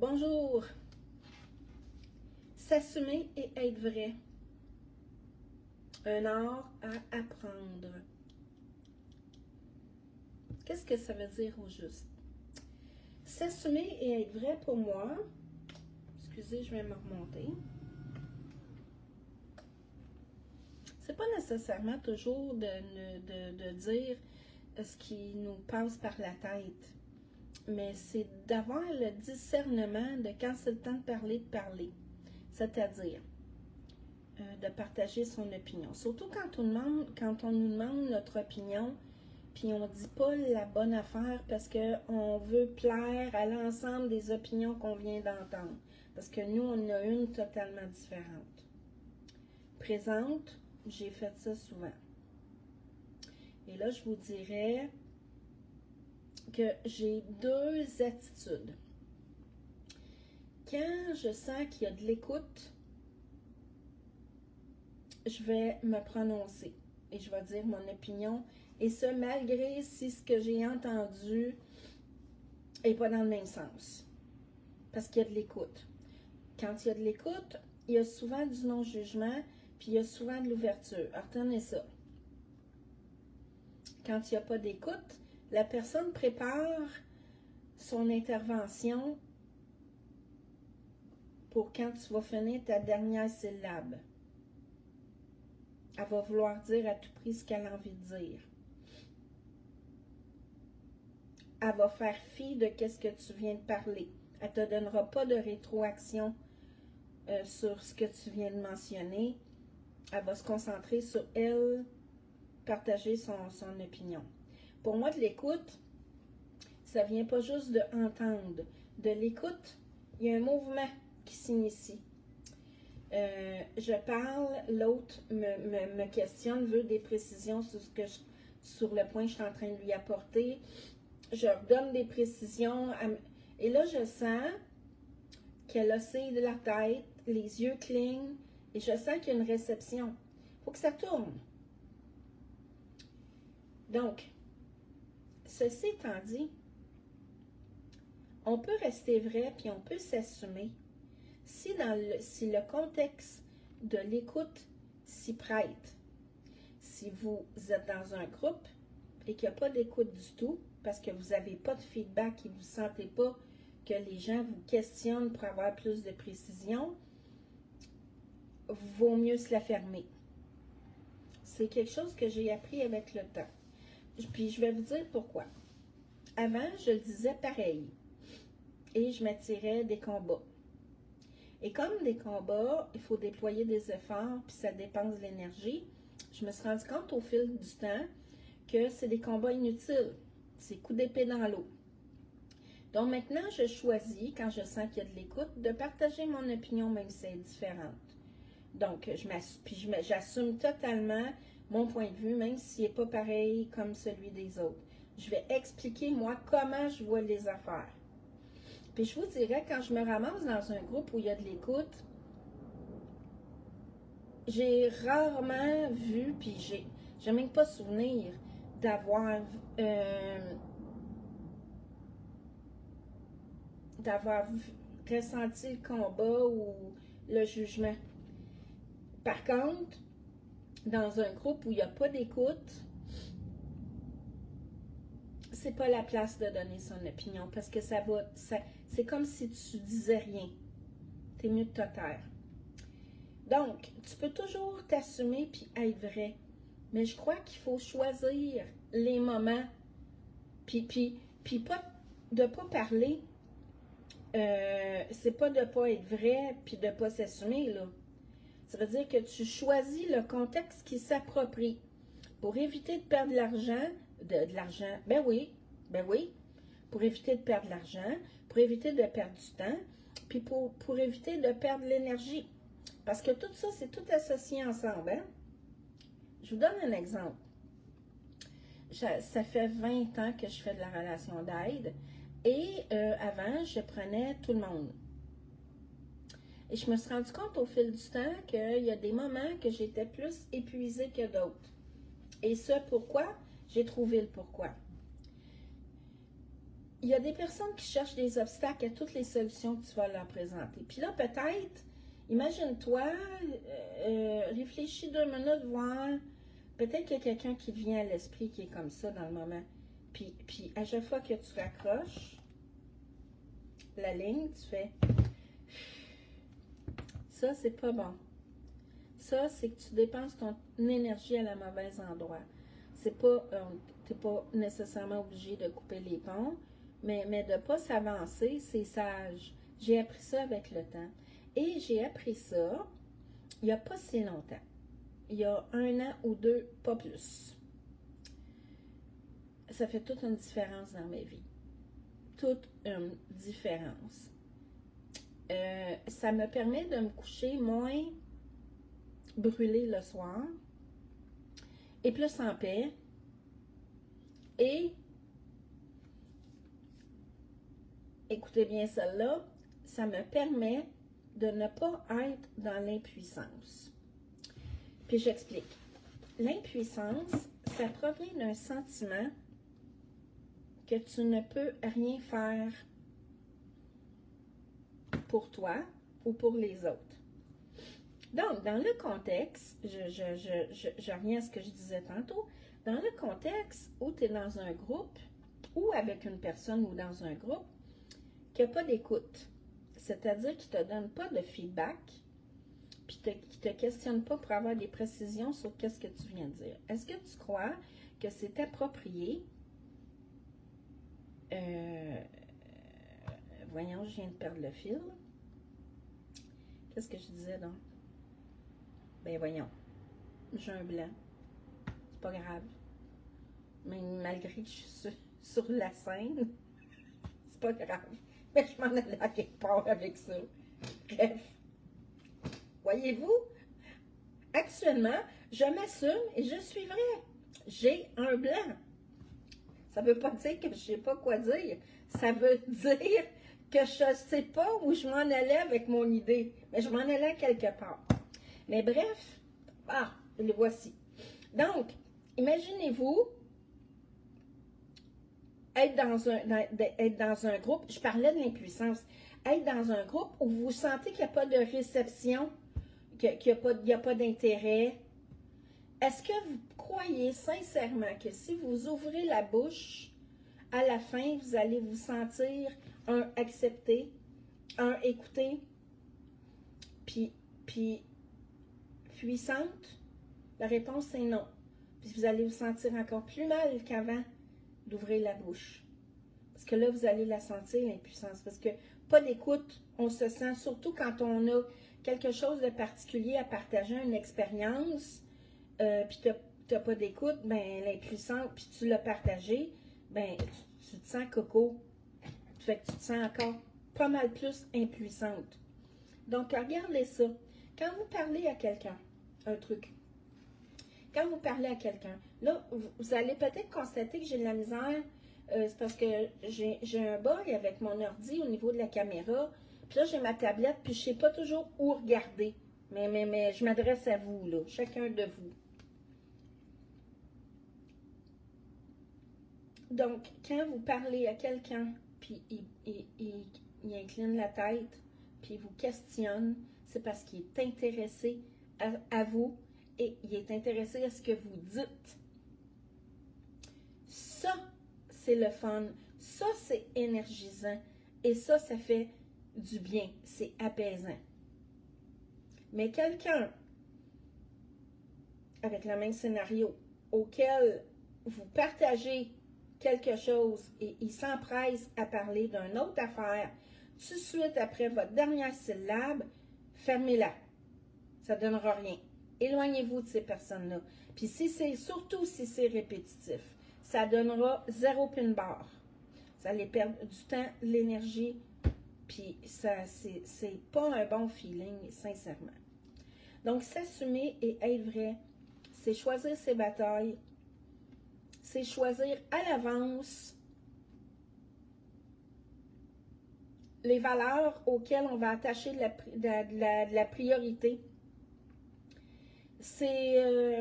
Bonjour. S'assumer et être vrai. Un art à apprendre. Qu'est-ce que ça veut dire au juste? S'assumer et être vrai pour moi, excusez, je vais me remonter. C'est pas nécessairement toujours de dire ce qui nous passe par la tête, mais c'est d'avoir le discernement de quand c'est le temps de parler. C'est-à-dire de partager son opinion. Surtout quand on nous demande notre opinion, puis on ne dit pas la bonne affaire parce qu'on veut plaire à l'ensemble des opinions qu'on vient d'entendre. Parce que nous, on a une totalement différente. Présente, j'ai fait ça souvent. Et là, je vous dirais que j'ai deux attitudes. Quand je sens qu'il y a de l'écoute, je vais me prononcer et je vais dire mon opinion. Et ce, malgré si ce que j'ai entendu n'est pas dans le même sens. Parce qu'il y a de l'écoute. Quand il y a de l'écoute, il y a souvent du non-jugement, puis il y a souvent de l'ouverture. Retenez ça. Quand il n'y a pas d'écoute, la personne prépare son intervention pour quand tu vas finir ta dernière syllabe. Elle va vouloir dire à tout prix ce qu'elle a envie de dire. Elle va faire fi de ce que tu viens de parler. Elle ne te donnera pas de rétroaction sur ce que tu viens de mentionner. Elle va se concentrer sur elle, partager son opinion. Pour moi, de l'écoute, ça ne vient pas juste de entendre. De l'écoute, il y a un mouvement qui s'initie. Je parle, l'autre me questionne, veut des précisions sur le point que je suis en train de lui apporter. Je leur donne des précisions. Et là, je sens qu'elle oscille de la tête, les yeux clignent, et je sens qu'il y a une réception. Il faut que ça tourne. Donc, ceci étant dit, on peut rester vrai, puis on peut s'assumer. Si le contexte de l'écoute s'y prête, si vous êtes dans un groupe et qu'il n'y a pas d'écoute du tout, parce que vous n'avez pas de feedback et vous ne sentez pas que les gens vous questionnent pour avoir plus de précision, vaut mieux se la fermer. C'est quelque chose que j'ai appris avec le temps. Puis je vais vous dire pourquoi. Avant, je le disais pareil. Et je m'attirais des combats. Et comme des combats, il faut déployer des efforts, puis ça dépense de l'énergie, je me suis rendu compte au fil du temps que c'est des combats inutiles. C'est coup d'épée dans l'eau. Donc maintenant, je choisis, quand je sens qu'il y a de l'écoute, de partager mon opinion, même si elle est différente. Donc, j'assume totalement mon point de vue, même s'il n'est pas pareil comme celui des autres. Je vais expliquer, moi, comment je vois les affaires. Puis je vous dirais, quand je me ramasse dans un groupe où il y a de l'écoute, j'ai rarement vu, puis j'ai même pas souvenir d'avoir ressenti le combat ou le jugement. Par contre, dans un groupe où il n'y a pas d'écoute, c'est pas la place de donner son opinion parce que c'est comme si tu disais rien. T'es mieux de te taire. Donc, tu peux toujours t'assumer puis être vrai. Mais je crois qu'il faut choisir les moments. Puis pas de pas parler. C'est pas de pas être vrai puis de pas s'assumer, là. Ça veut dire que tu choisis le contexte qui s'approprie. Pour éviter de perdre de l'argent, ben oui. Pour éviter de perdre de l'argent, pour éviter de perdre du temps, puis pour éviter de perdre l'énergie. Parce que tout ça, c'est tout associé ensemble. Hein? Je vous donne un exemple. Ça fait 20 ans que je fais de la relation d'aide. Et avant, je prenais tout le monde. Et je me suis rendu compte au fil du temps qu'il y a des moments que j'étais plus épuisée que d'autres. Et ce, pourquoi? J'ai trouvé le pourquoi. il y a des personnes qui cherchent des obstacles à toutes les solutions que tu vas leur présenter. Puis là, peut-être, imagine-toi, réfléchis 2 minutes, voir, peut-être qu'il y a quelqu'un qui te vient à l'esprit qui est comme ça dans le moment. Puis à chaque fois que tu raccroches la ligne, tu fais, ça, c'est pas bon. Ça, c'est que tu dépenses ton énergie à la mauvaise endroit. C'est pas, t'es pas nécessairement obligé de couper les ponts, mais de ne pas s'avancer, c'est sage. J'ai appris ça avec le temps. Et j'ai appris ça il n'y a pas si longtemps. Il y a 1 an ou 2, pas plus. Ça fait toute une différence dans ma vie. Toute une différence. Ça me permet de me coucher moins brûlée le soir et plus en paix. Et écoutez bien celle-là, ça me permet de ne pas être dans l'impuissance. Puis j'explique. L'impuissance, ça provient d'un sentiment que tu ne peux rien faire pour toi ou pour les autres. Donc, dans le contexte, je reviens à ce que je disais tantôt, dans le contexte où tu es dans un groupe ou avec une personne ou dans un groupe qui n'a pas d'écoute, c'est-à-dire qui ne te donne pas de feedback, puis qui ne te questionne pas pour avoir des précisions sur qu'est-ce que tu viens de dire. Est-ce que tu crois que c'est approprié? Voyons, je viens de perdre le fil. Qu'est-ce que je disais donc? Ben voyons, j'ai un blanc. C'est pas grave. Mais malgré que je suis sur la scène, c'est pas grave. Mais je m'en allais à quelque part avec ça. Bref. Voyez-vous, actuellement, je m'assume et je suis vrai. J'ai un blanc. Ça veut pas dire que je sais pas quoi dire. Ça veut dire que je sais pas où je m'en allais avec mon idée. Mais je m'en allais quelque part. Mais bref, le voici. Donc, imaginez-vous être dans un groupe, je parlais de l'impuissance, être dans un groupe où vous sentez qu'il n'y a pas de réception, qu'il n'y a pas d'intérêt. Est-ce que vous croyez sincèrement que si vous ouvrez la bouche, à la fin, vous allez vous sentir, accepté, écouté, puis puissante? La réponse, c'est non. Puis vous allez vous sentir encore plus mal qu'avant d'ouvrir la bouche. Parce que là, vous allez la sentir, l'impuissance. Parce que pas d'écoute, on se sent, surtout quand on a quelque chose de particulier à partager, une expérience, puis tu n'as pas d'écoute, ben l'impuissance, puis tu l'as partagé, ben tu te sens coco. Fait que tu te sens encore pas mal plus impuissante. Donc, regardez ça. Quand vous parlez à quelqu'un, un truc, quand vous parlez à quelqu'un, là, vous allez peut-être constater que j'ai de la misère, c'est parce que j'ai un bug avec mon ordi au niveau de la caméra, puis là, j'ai ma tablette, puis je ne sais pas toujours où regarder. Mais je m'adresse à vous, là, chacun de vous. Donc, quand vous parlez à quelqu'un, puis il incline la tête, puis il vous questionne, c'est parce qu'il est intéressé à vous et il est intéressé à ce que vous dites. Ça, c'est le fun. Ça, c'est énergisant. Et ça fait du bien. C'est apaisant. Mais quelqu'un avec le même scénario auquel vous partagez quelque chose et il s'empresse à parler d'une autre affaire, tout de suite après votre dernière syllabe, fermez-la. Ça ne donnera rien. Éloignez-vous de ces personnes-là. Puis surtout si c'est répétitif, ça donnera 0 pin bar. Vous allez perdre du temps, de l'énergie, puis ça, c'est pas un bon feeling, sincèrement. Donc, s'assumer et être vrai, c'est choisir ses batailles, c'est choisir à l'avance les valeurs auxquelles on va attacher de la priorité. C'est,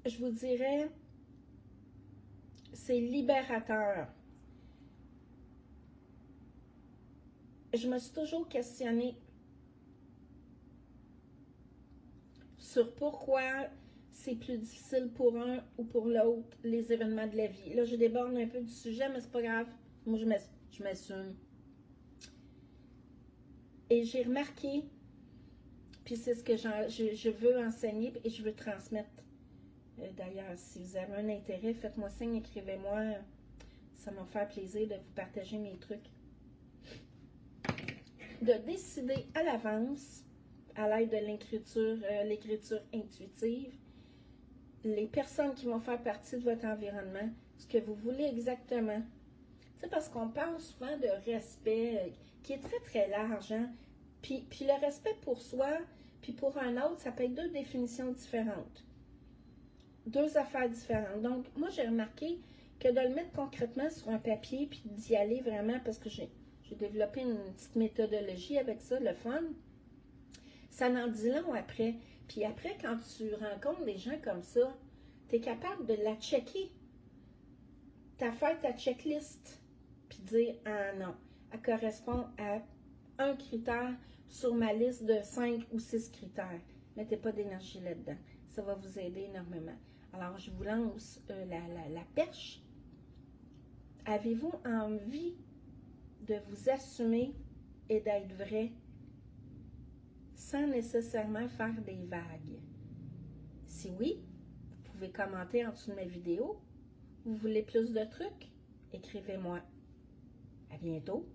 je vous dirais, c'est libérateur. Je me suis toujours questionnée sur pourquoi c'est plus difficile pour un ou pour l'autre, les événements de la vie. Là, je déborde un peu du sujet, mais c'est pas grave. Moi, je m'assume. Et j'ai remarqué, puis c'est ce que je veux enseigner et je veux transmettre. D'ailleurs, si vous avez un intérêt, faites-moi signe, écrivez-moi. Ça va me faire plaisir de vous partager mes trucs. De décider à l'avance, à l'aide de l'écriture intuitive, les personnes qui vont faire partie de votre environnement, ce que vous voulez exactement. C'est parce qu'on parle souvent de respect, qui est très, très large, hein? Puis le respect pour soi, puis pour un autre, ça peut être deux définitions différentes. Deux affaires différentes. Donc, moi, j'ai remarqué que de le mettre concrètement sur un papier, puis d'y aller vraiment, parce que j'ai développé une petite méthodologie avec ça, le fun, ça n'en dit long après. Puis après, quand tu rencontres des gens comme ça, tu es capable de la checker. Tu as fait ta checklist, puis dire, ah non, elle correspond à un critère sur ma liste de 5 ou 6 critères. Mettez pas d'énergie là-dedans. Ça va vous aider énormément. Alors, je vous lance la perche. Avez-vous envie de vous assumer et d'être vrai sans nécessairement faire des vagues? Si oui, vous pouvez commenter en dessous de ma vidéo. Vous voulez plus de trucs? Écrivez-moi. À bientôt.